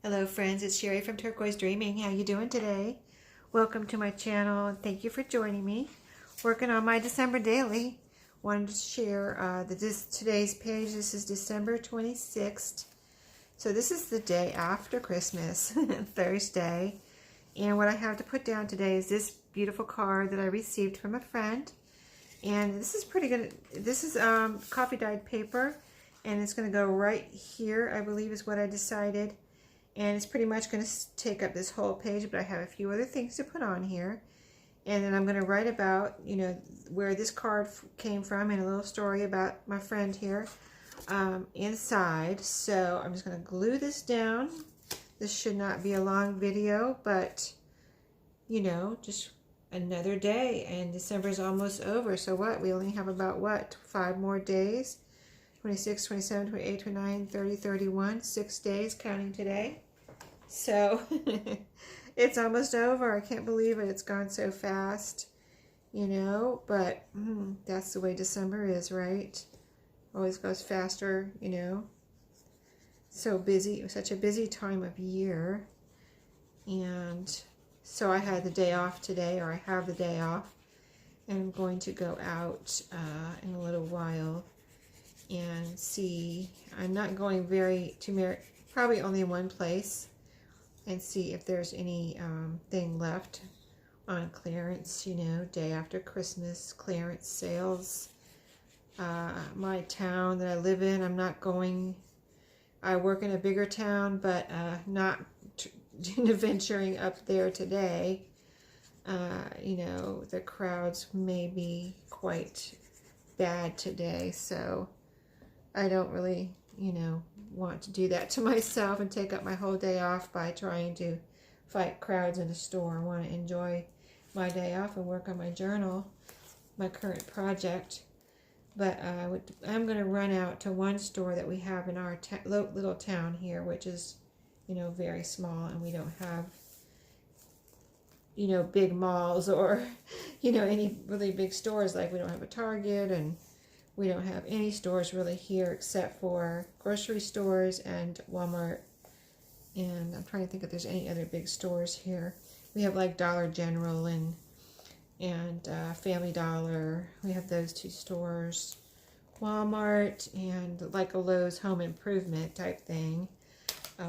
Hello friends, it's Sherry from Turquoise Dreaming. How you doing today? Welcome to my channel and thank you for joining me. Working on my December daily. Wanted to share today's page. This is December 26th. So this is the day after Christmas, Thursday. And what I have to put down today is this beautiful card that I received from a friend. And this is pretty good. This is coffee dyed paper. And it's going to go right here, I believe is what I decided. And it's pretty much going to take up this whole page, but I have a few other things to put on here. And then I'm going to write about, where this card came from and a little story about my friend here inside. So I'm just going to glue this down. This should not be a long video, but, just another day. And December is almost over. So what? We only have about, 5 more days? 26, 27, 28, 29, 30, 31, 6 days counting today. So it's almost over. I can't believe it. It's gone so fast, but that's the way December is, right? Always goes faster, So busy. It was such a busy time of year. And so I had the day off today, or I have the day off. And I'm going to go out in a little while and see. I'm not going probably only one place, and see if there's any thing left on clearance, day after Christmas clearance sales. My town that I live in, I'm not going. I work in a bigger town, but not venturing up there today. The crowds may be quite bad today, so I don't really, want to do that to myself and take up my whole day off by trying to fight crowds in a store. I want to enjoy my day off and work on my journal, my current project. But I'm going to run out to one store that we have in our little town here, which is, very small, and we don't have, big malls or, any really big stores. Like we don't have a Target, and we don't have any stores really here except for grocery stores and Walmart. And I'm trying to think if there's any other big stores here. We have like Dollar General and Family Dollar. We have those 2 stores. Walmart and like a Lowe's Home Improvement type thing.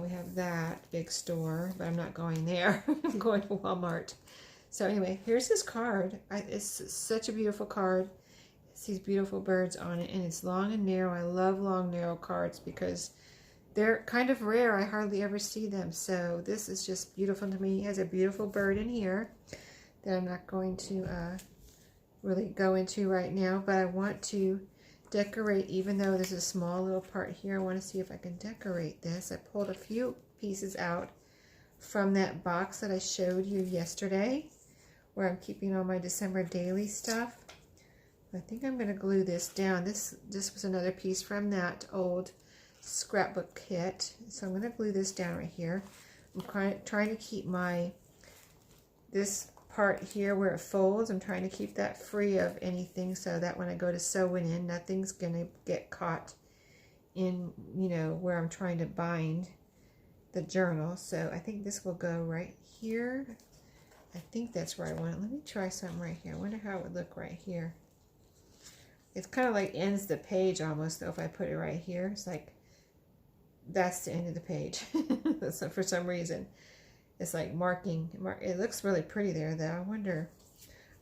We have that big store, but I'm not going there. I'm going to Walmart. So anyway, here's this card. It's such a beautiful card. These beautiful birds on it, and it's long and narrow. I love long narrow cards because they're kind of rare. I hardly ever see them, so this is just beautiful to me. It has a beautiful bird in here that I'm not going to really go into right now, but I want to decorate. Even though there's a small little part here, I want to see if I can decorate this. I pulled a few pieces out from that box that I showed you yesterday, where I'm keeping all my December daily stuff. I think I'm going to glue this down. This was another piece from that old scrapbook kit. So I'm going to glue this down right here. I'm trying to keep this part here where it folds, I'm trying to keep that free of anything so that when I go to sew it in, nothing's going to get caught in, where I'm trying to bind the journal. So I think this will go right here. I think that's where I want it. Let me try something right here. I wonder how it would look right here. It's kind of like ends the page almost, though, if I put it right here. It's like, that's the end of the page. So for some reason, it's like marking. It looks really pretty there, though. I wonder,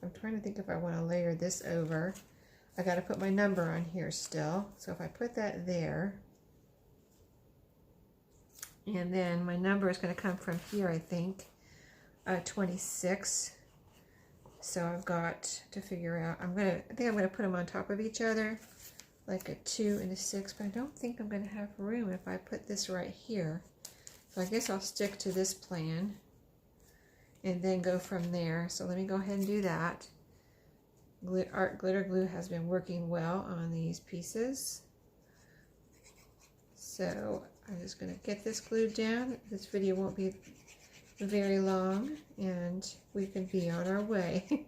I'm trying to think if I want to layer this over. I got to put my number on here still. So if I put that there, and then my number is going to come from here, I think, 26. So I've got to figure out, I think I'm going to put them on top of each other, like a 2 and a 6, but I don't think I'm going to have room if I put this right here. So I guess I'll stick to this plan and then go from there. So let me go ahead and do that. Art glitter glue has been working well on these pieces. So I'm just going to get this glued down. This video won't be very long, and we can be on our way.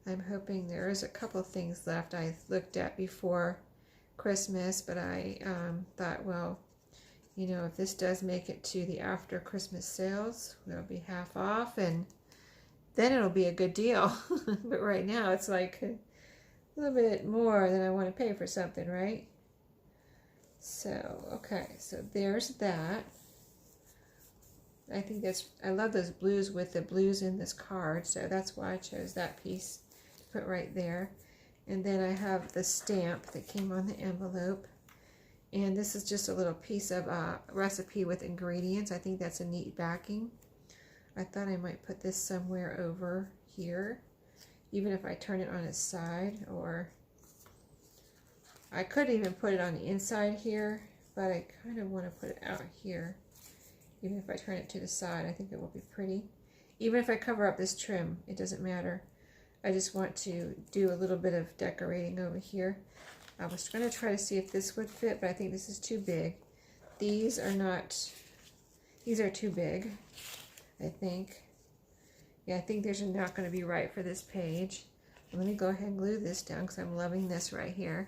I'm hoping there is a couple things left I looked at before Christmas, but I thought, well, you know, if this does make it to the after Christmas sales, it'll be half off, and then it'll be a good deal. But right now it's like a little bit more than I want to pay for something, right? So, okay, so there's that. I think that's, I love those blues with the blues in this card, so that's why I chose that piece to put right there. And then I have the stamp that came on the envelope. And this is just a little piece of recipe with ingredients. I think that's a neat backing. I thought I might put this somewhere over here, even if I turn it on its side, or I could even put it on the inside here, but I kind of want to put it out here. Even if I turn it to the side, I think it will be pretty. Even if I cover up this trim, it doesn't matter. I just want to do a little bit of decorating over here. I was going to try to see if this would fit, but I think this is too big. These are not, these are too big, I think. Yeah, I think these are not going to be right for this page. Let me go ahead and glue this down because I'm loving this right here.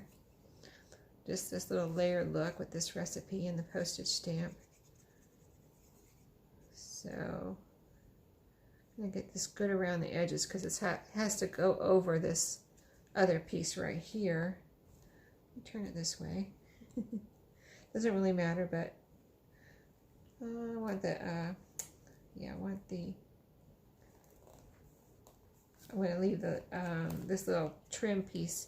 Just this little layered look with this recipe and the postage stamp. So I'm going to get this good around the edges because it has to go over this other piece right here. Turn it this way. Doesn't really matter, but I want the yeah, I want to leave the this little trim piece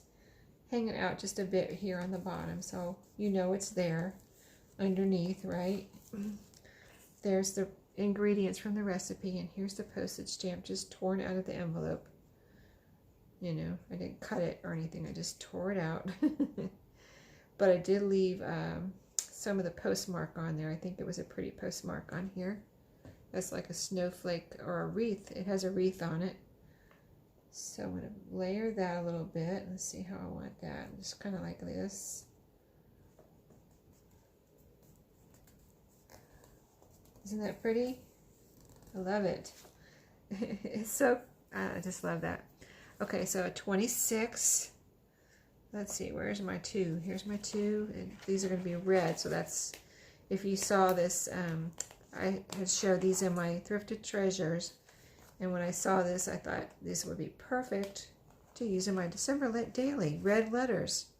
hanging out just a bit here on the bottom, so you know it's there underneath, right? There's the ingredients from the recipe, and here's the postage stamp just torn out of the envelope. You know, I didn't cut it or anything, I just tore it out. But I did leave some of the postmark on there. I think it was a pretty postmark on here. That's like a snowflake or a wreath. It has a wreath on it. So I'm going to layer that a little bit. Let's see how I want that. Just kind of like this. Isn't that pretty? I love it. It's so, I just love that. Okay, so a 26. Let's see, where's my 2? Here's my 2, and these are going to be red, so that's, if you saw this, I had showed these in my Thrifted Treasures, and when I saw this, I thought this would be perfect to use in my December daily, red letters.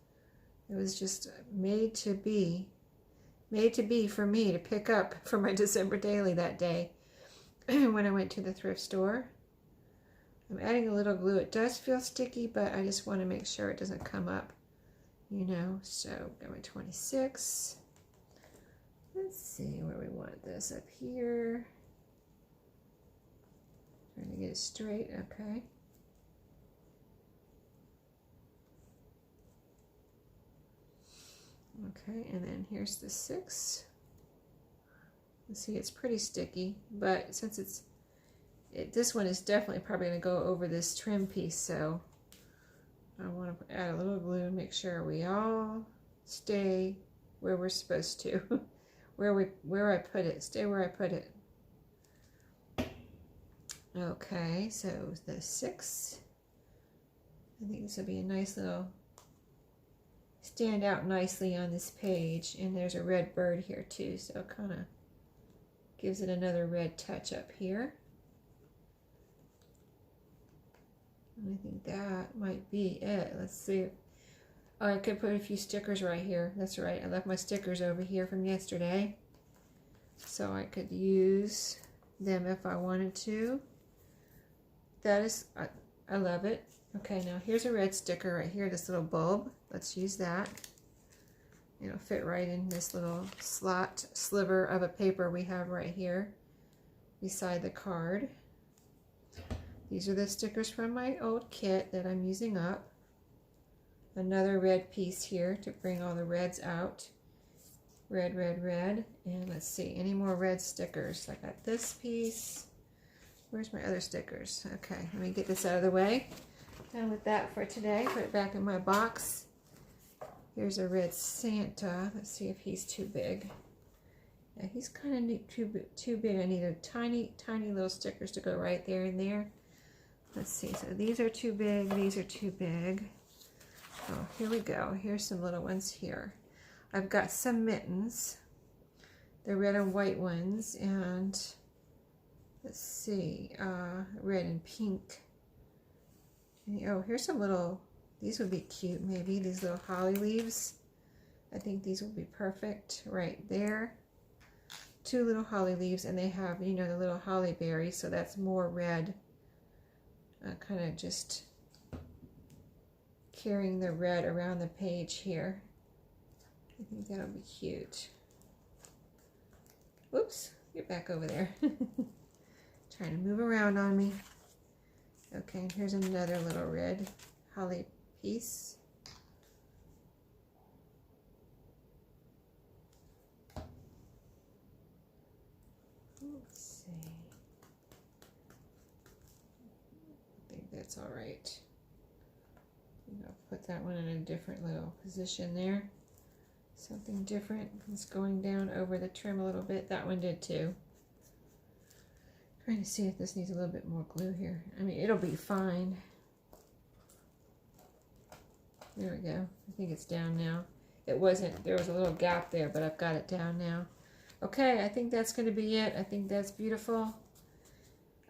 It was just made to be for me to pick up for my December daily that day when I went to the thrift store. I'm adding a little glue. It does feel sticky, but I just want to make sure it doesn't come up, you know. So got my 26. Let's see where we want this, up here. Trying to get it straight, okay. Okay, and then here's the 6. Let's see, it's pretty sticky, but since this one is definitely probably going to go over this trim piece, so I want to add a little glue and make sure we all stay where we're supposed to. where I put it, stay where I put it. Okay, so the 6. I think this will be a nice little, stand out nicely on this page, and there's a red bird here too, so it kind of gives it another red touch up here. I think that might be it. Let's see. Oh, I could put a few stickers right here. That's right. I left my stickers over here from yesterday. So I could use them if I wanted to. That is, I love it. Okay, now here's a red sticker right here, this little bulb. Let's use that. It'll fit right in this little slot sliver of a paper we have right here beside the card. These are the stickers from my old kit that I'm using up. Another red piece here to bring all the reds out. Red, red, red. And let's see, any more red stickers? I got this piece. Where's my other stickers? Okay, let me get this out of the way. Done with that for today. Put it back in my box. Here's a red Santa. Let's see if he's too big. Yeah, he's kind of too big. I need a tiny, tiny little stickers to go right there and there. Let's see, so these are too big, these are too big. Oh, here we go. Here's some little ones here. I've got some mittens. the red and white ones, and let's see, red and pink. And, oh, here's some little, these would be cute maybe, these little holly leaves. I think these will be perfect right there. 2 little holly leaves, and they have, you know, the little holly berries, so that's more red. Kind of just carrying the red around the page here. I think that'll be cute. Whoops, get back over there. Trying to move around on me. Okay, here's another little red holly piece. Let's see. I think that's all right. I'll put that one in a different little position there. Something different. It's going down over the trim a little bit. That one did too. Trying to see if this needs a little bit more glue here. I mean, it'll be fine. There we go. I think it's down now. It wasn't, there was a little gap there, but I've got it down now. Okay, I think that's going to be it. I think that's beautiful.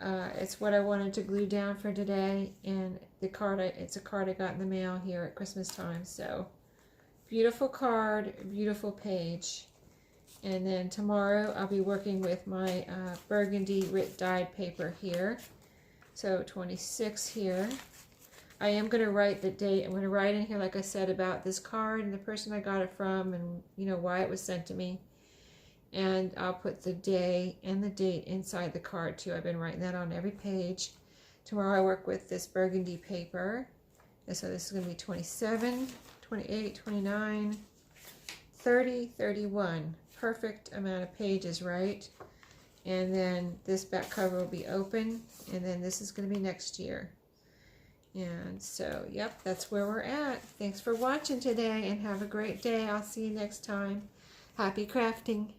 It's what I wanted to glue down for today, and the card, it's a card I got in the mail here at Christmas time. So beautiful card, beautiful page. And then tomorrow I'll be working with my burgundy writ dyed paper here. So 26 here. I am going to write the date. I'm going to write in here, like I said, about this card and the person I got it from, and you know why it was sent to me. And I'll put the day and the date inside the card too. I've been writing that on every page. Tomorrow I work with this burgundy paper. And so this is going to be 27, 28, 29, 30, 31. Perfect amount of pages, right? And then this back cover will be open. And then this is going to be next year. And so, yep, that's where we're at. Thanks for watching today, and have a great day. I'll see you next time. Happy crafting.